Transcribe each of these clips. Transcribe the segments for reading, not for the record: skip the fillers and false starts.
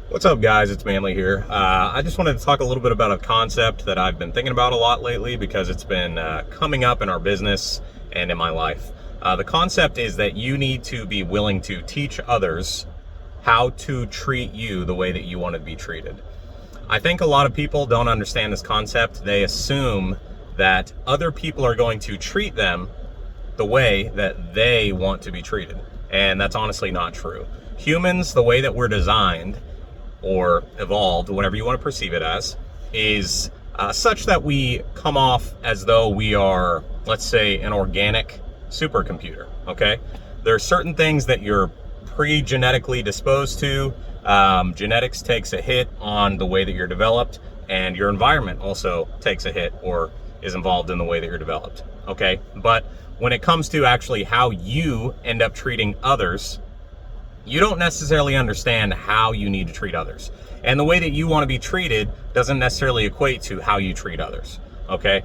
What's up, guys? It's Manly here. I just wanted to talk a little bit about a concept that I've been thinking about a lot lately because it's been coming up in our business and in my life. The concept is that you need to be willing to teach others how to treat you the way that you want to be treated. I think a lot of people don't understand this concept. They assume that other people are going to treat them the way that they want to be treated. And that's honestly not true. Humans, the way that we're designed, or evolved, whatever you want to perceive it as, is such that we come off as though we are, let's say, an organic supercomputer, okay? There are certain things that you're pre-genetically disposed to. Genetics takes a hit on the way that you're developed, and your environment also takes a hit or is involved in the way that you're developed, okay? But when it comes to actually how you end up treating others, you don't necessarily understand how you need to treat others. And the way that you want to be treated doesn't necessarily equate to how you treat others, okay?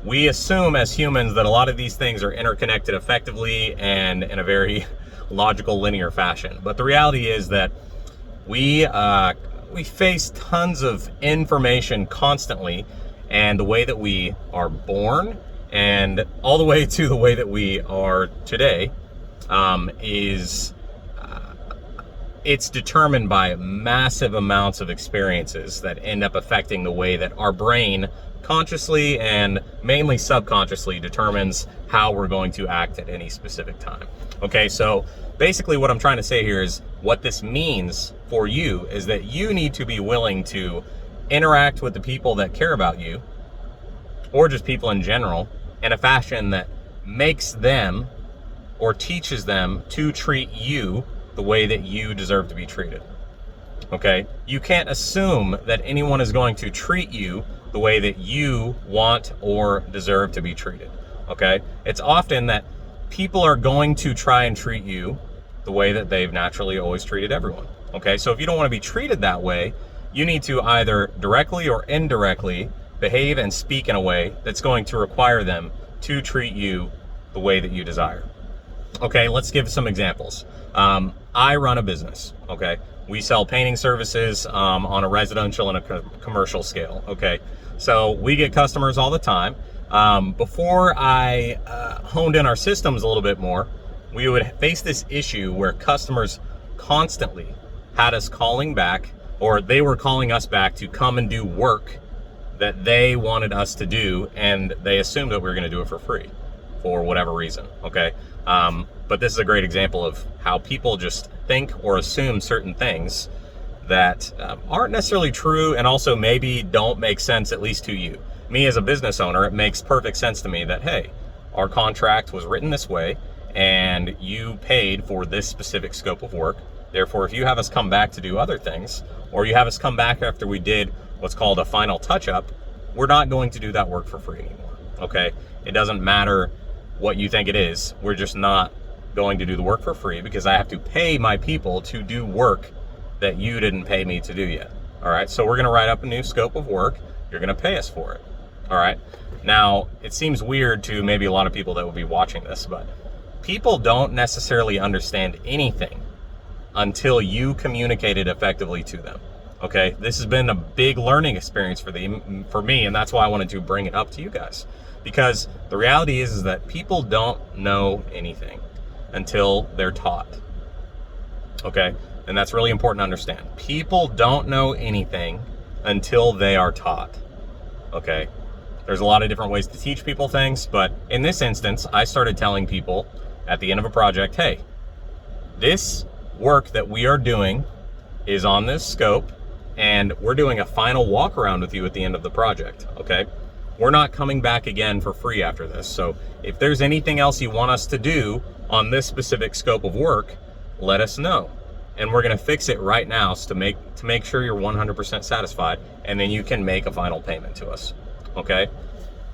We assume as humans that a lot of these things are interconnected effectively and in a very logical, linear fashion. But the reality is that we face tons of information constantly, and the way that we are born and all the way to the way that we are today it's determined by massive amounts of experiences that end up affecting the way that our brain consciously and mainly subconsciously determines how we're going to act at any specific time. Okay, so basically what I'm trying to say here is what this means for you is that you need to be willing to interact with the people that care about you, or just people in general, in a fashion that makes them or teaches them to treat you the way that you deserve to be treated, okay? You can't assume that anyone is going to treat you the way that you want or deserve to be treated, okay? It's often that people are going to try and treat you the way that they've naturally always treated everyone, okay? So if you don't want to be treated that way, you need to either directly or indirectly behave and speak in a way that's going to require them to treat you the way that you desire. Okay, let's give some examples. I run a business, okay? We sell painting services on a residential and a commercial scale, okay? So we get customers all the time. Before I honed in our systems a little bit more, we would face this issue where customers constantly had us calling back, or they were calling us back to come and do work that they wanted us to do, and they assumed that we were gonna do it for free for whatever reason, okay? But this is a great example of how people just think or assume certain things that aren't necessarily true, and also maybe don't make sense, at least to you. Me as a business owner, it makes perfect sense to me that, hey, our contract was written this way and you paid for this specific scope of work. Therefore, if you have us come back to do other things, or you have us come back after we did what's called a final touch-up, we're not going to do that work for free anymore, okay? It doesn't matter what you think it is. We're just not going to do the work for free because I have to pay my people to do work that you didn't pay me to do yet. All right, so we're gonna write up a new scope of work. You're gonna pay us for it. All right, now it seems weird to maybe a lot of people that will be watching this, but people don't necessarily understand anything until you communicate it effectively to them. Okay, this has been a big learning experience for me, and that's why I wanted to bring it up to you guys. Because the reality is that people don't know anything until they're taught, okay? And that's really important to understand. People don't know anything until they are taught, okay? There's a lot of different ways to teach people things, but in this instance, I started telling people at the end of a project, hey, this work that we are doing is on this scope, and we're doing a final walk around with you at the end of the project, okay? We're not coming back again for free after this. So if there's anything else you want us to do on this specific scope of work, let us know. And we're gonna fix it right now to make sure you're 100% satisfied, and then you can make a final payment to us, okay?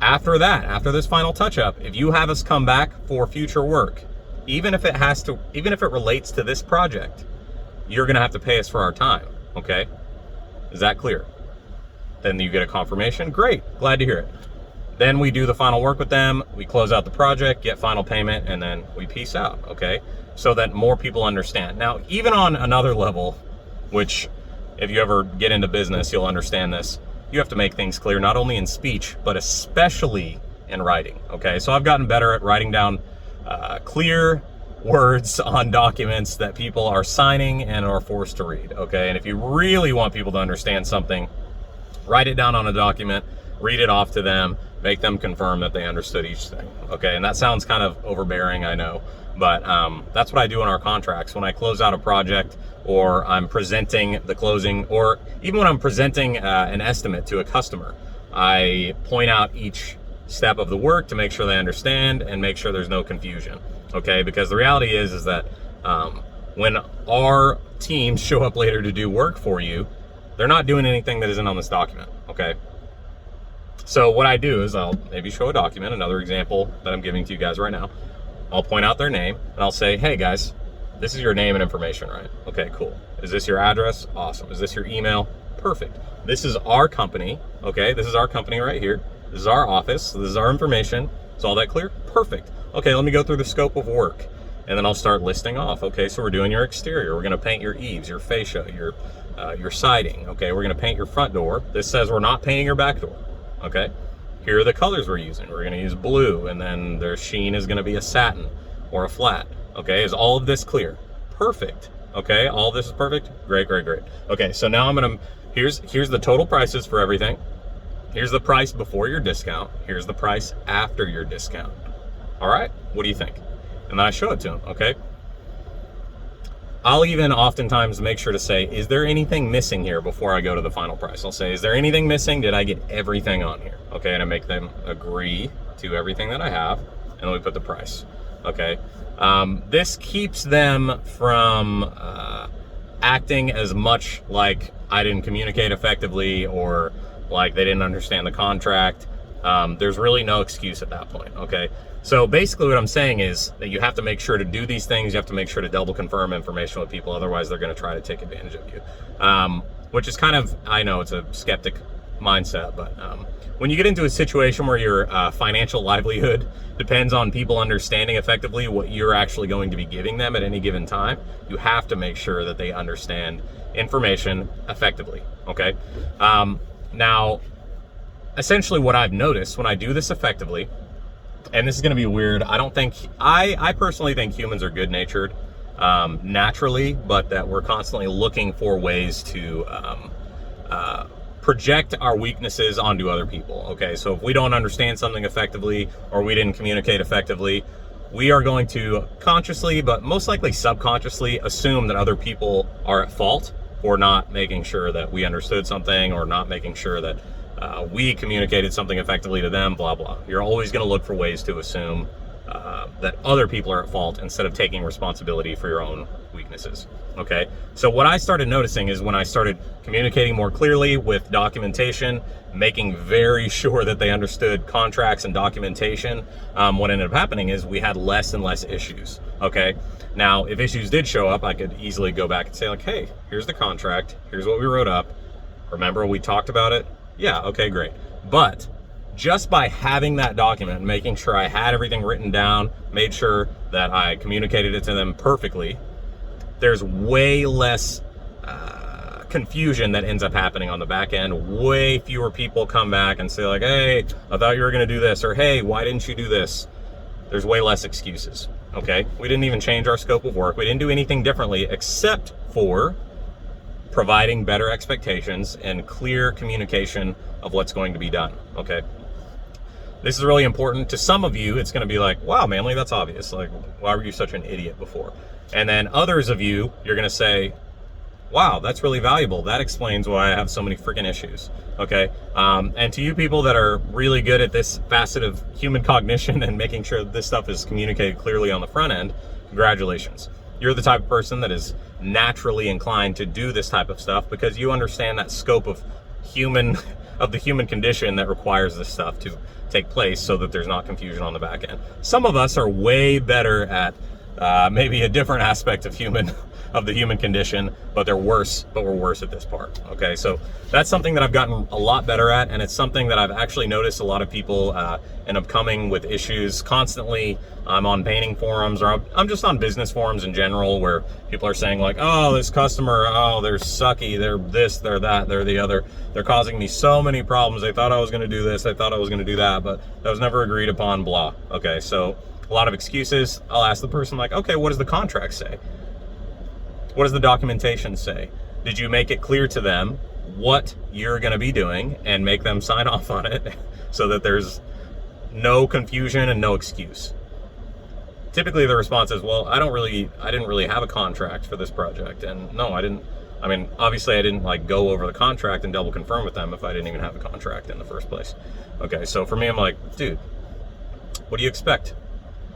After that, after this final touch-up, if you have us come back for future work, even if it relates to this project, you're gonna have to pay us for our time, okay? Is that clear? Then you get a confirmation. Great, glad to hear it. Then we do the final work with them, we close out the project, get final payment, and then we peace out, okay? So that more people understand. Now, even on another level, which if you ever get into business, you'll understand this. You have to make things clear, not only in speech, but especially in writing, okay? So I've gotten better at writing down clear words on documents that people are signing and are forced to read, okay? And if you really want people to understand something, write it down on a document, read it off to them, make them confirm that they understood each thing, okay? And that sounds kind of overbearing, I know, but that's what I do in our contracts. When I close out a project, or I'm presenting the closing, or even when I'm presenting an estimate to a customer, I point out each step of the work to make sure they understand and make sure there's no confusion, okay? Because the reality is that when our teams show up later to do work for you, they're not doing anything that isn't on this document, okay? So what I do is I'll maybe show a document, another example that I'm giving to you guys right now. I'll point out their name and I'll say, hey guys, this is your name and information, right? Okay, cool. Is this your address? Awesome. Is this your email? Perfect. This is our company, okay? This is our company right here. This is our office. This is our information. Is all that clear? Perfect. Okay, let me go through the scope of work. And then I'll start listing off. Okay, so we're doing your exterior. We're gonna paint your eaves, your fascia, your siding. Okay, we're gonna paint your front door. This says we're not painting your back door. Okay, here are the colors we're using. We're gonna use blue, and then their sheen is gonna be a satin or a flat. Okay, is all of this clear? Perfect. Okay, all of this is perfect? Great, great, great. Okay, so now I'm gonna, here's the total prices for everything. Here's the price before your discount. Here's the price after your discount. All right, what do you think? And then I show it to them, okay? I'll even oftentimes make sure to say, is there anything missing here before I go to the final price? I'll say, is there anything missing? Did I get everything on here? Okay, and I make them agree to everything that I have, and then we put the price, okay? This keeps them from acting as much like I didn't communicate effectively or like they didn't understand the contract. There's really no excuse at that point, okay? So basically what I'm saying is that you have to make sure to do these things. You have to make sure to double confirm information with people. Otherwise, they're going to try to take advantage of you, which is kind of, I know it's a skeptic mindset, but when you get into a situation where your financial livelihood depends on people understanding effectively what you're actually going to be giving them at any given time, you have to make sure that they understand information effectively, okay? Now, essentially what I've noticed when I do this effectively, and this is gonna be weird, I personally think humans are good-natured naturally, but that we're constantly looking for ways to project our weaknesses onto other people, okay? So if we don't understand something effectively or we didn't communicate effectively, we are going to consciously, but most likely subconsciously, assume that other people are at fault for not making sure that we understood something or not making sure that we communicated something effectively to them, blah, blah. You're always gonna look for ways to assume that other people are at fault instead of taking responsibility for your own weaknesses, okay? So what I started noticing is when I started communicating more clearly with documentation, making very sure that they understood contracts and documentation, what ended up happening is we had less and less issues, okay? Now, if issues did show up, I could easily go back and say like, hey, here's the contract, here's what we wrote up. Remember we talked about it? Yeah, okay, great. But just by having that document and making sure I had everything written down, made sure that I communicated it to them perfectly, there's way less confusion that ends up happening on the back end. Way fewer people come back and say like, hey, I thought you were gonna do this, or hey, why didn't you do this? There's way less excuses, okay? We didn't even change our scope of work. We didn't do anything differently except for providing better expectations and clear communication of what's going to be done, okay? This is really important. To some of you, it's gonna be like, wow, Manly, that's obvious. Like, why were you such an idiot before? And then others of you, you're gonna say, wow, that's really valuable. That explains why I have so many freaking issues, okay? And to you people that are really good at this facet of human cognition and making sure that this stuff is communicated clearly on the front end, congratulations. You're the type of person that is naturally inclined to do this type of stuff because you understand that scope of the human condition that requires this stuff to take place so that there's not confusion on the back end. Some of us are way better at maybe a different aspect of human of the human condition, but they're worse, but we're worse at this part. Okay, so that's something that I've gotten a lot better at, and it's something that I've actually noticed a lot of people end up coming with issues constantly. I'm on painting forums, or I'm just on business forums in general, where people are saying like, oh, this customer, oh, they're sucky, they're this, they're that, they're the other, they're causing me so many problems. They thought I was going to do this, they thought I was going to do that, but that was never agreed upon, blah. Okay, so a lot of excuses. I'll ask the person like, okay, what does the contract say? What does the documentation say? Did you make it clear to them what you're going to be doing and make them sign off on it so that there's no confusion and no excuse? Typically the response is, well, I didn't really have a contract for this project. And no, I didn't. I mean, obviously I didn't like go over the contract and double confirm with them if I didn't even have a contract in the first place. Okay, so for me, I'm like, dude, what do you expect?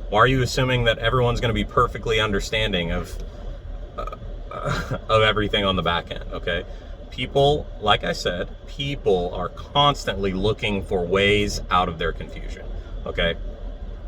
Why are you assuming that everyone's going to be perfectly understanding of everything on the back end? Okay, people, like I said, people are constantly looking for ways out of their confusion. Okay,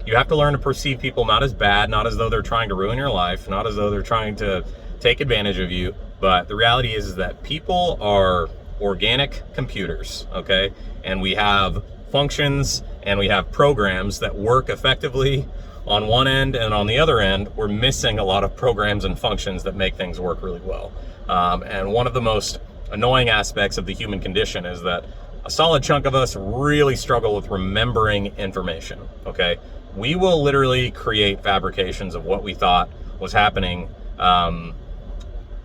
you have to learn to perceive people not as bad, not as though they're trying to ruin your life, not as though they're trying to take advantage of you. But the reality is that people are organic computers. Okay, and we have functions and we have programs that work effectively on one end, and on the other end, we're missing a lot of programs and functions that make things work really well. And one of the most annoying aspects of the human condition is that a solid chunk of us really struggle with remembering information, okay? We will literally create fabrications of what we thought was happening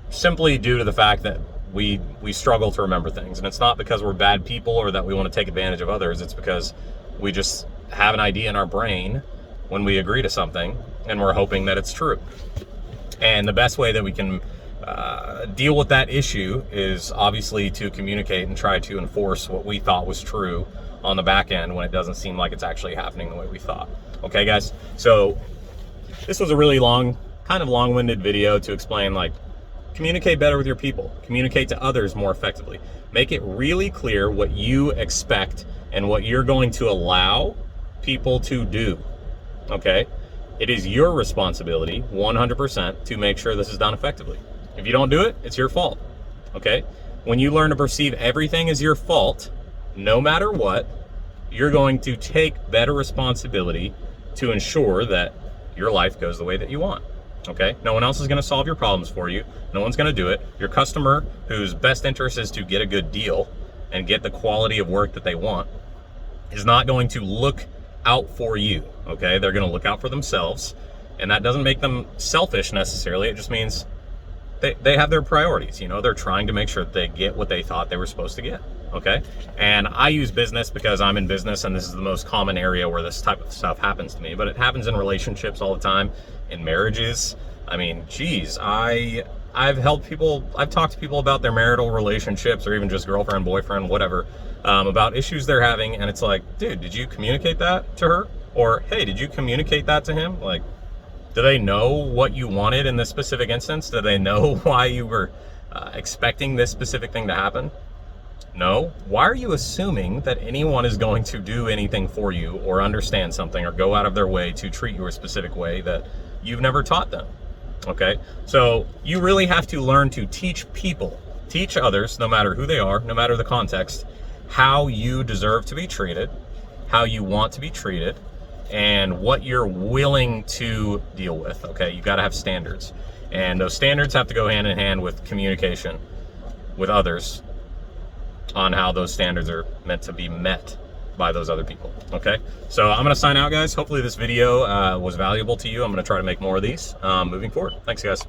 simply due to the fact that we struggle to remember things. And it's not because we're bad people or that we want to take advantage of others. It's because we just have an idea in our brain when we agree to something and we're hoping that it's true. And the best way that we can deal with that issue is obviously to communicate and try to enforce what we thought was true on the back end when it doesn't seem like it's actually happening the way we thought. Okay, guys, so this was a really kind of long-winded video to explain, like, communicate better with your people, communicate to others more effectively, make it really clear what you expect and what you're going to allow people to do. Okay, it is your responsibility 100% to make sure this is done effectively. If you don't do it, it's your fault. Okay, when you learn to perceive everything as your fault, no matter what, you're going to take better responsibility to ensure that your life goes the way that you want. Okay, no one else is going to solve your problems for you. No one's going to do it. Your customer, whose best interest is to get a good deal and get the quality of work that they want, is not going to look out for you. Okay, they're going to look out for themselves, and that doesn't make them selfish necessarily. It just means they have their priorities. You know, they're trying to make sure that they get what they thought they were supposed to get. Okay, and I use business because I'm in business, and this is the most common area where this type of stuff happens to me. But it happens in relationships all the time, in marriages. I mean, geez, I've helped people. I've talked to people about their marital relationships, or even just girlfriend, boyfriend, whatever, about issues they're having, and it's like, dude, did you communicate that to her? Or, hey, did you communicate that to him? Like, do they know what you wanted in this specific instance? Do they know why you were expecting this specific thing to happen? No. Why are you assuming that anyone is going to do anything for you or understand something or go out of their way to treat you a specific way that you've never taught them? Okay, so you really have to learn to teach people, teach others, no matter who they are, no matter the context, how you deserve to be treated, how you want to be treated, and what you're willing to deal with. Okay, you got to have standards, and those standards have to go hand in hand with communication with others on how those standards are meant to be met by those other people. Okay, so I'm gonna sign out, guys. Hopefully this video was valuable to you. I'm gonna try to make more of these moving forward. Thanks, guys.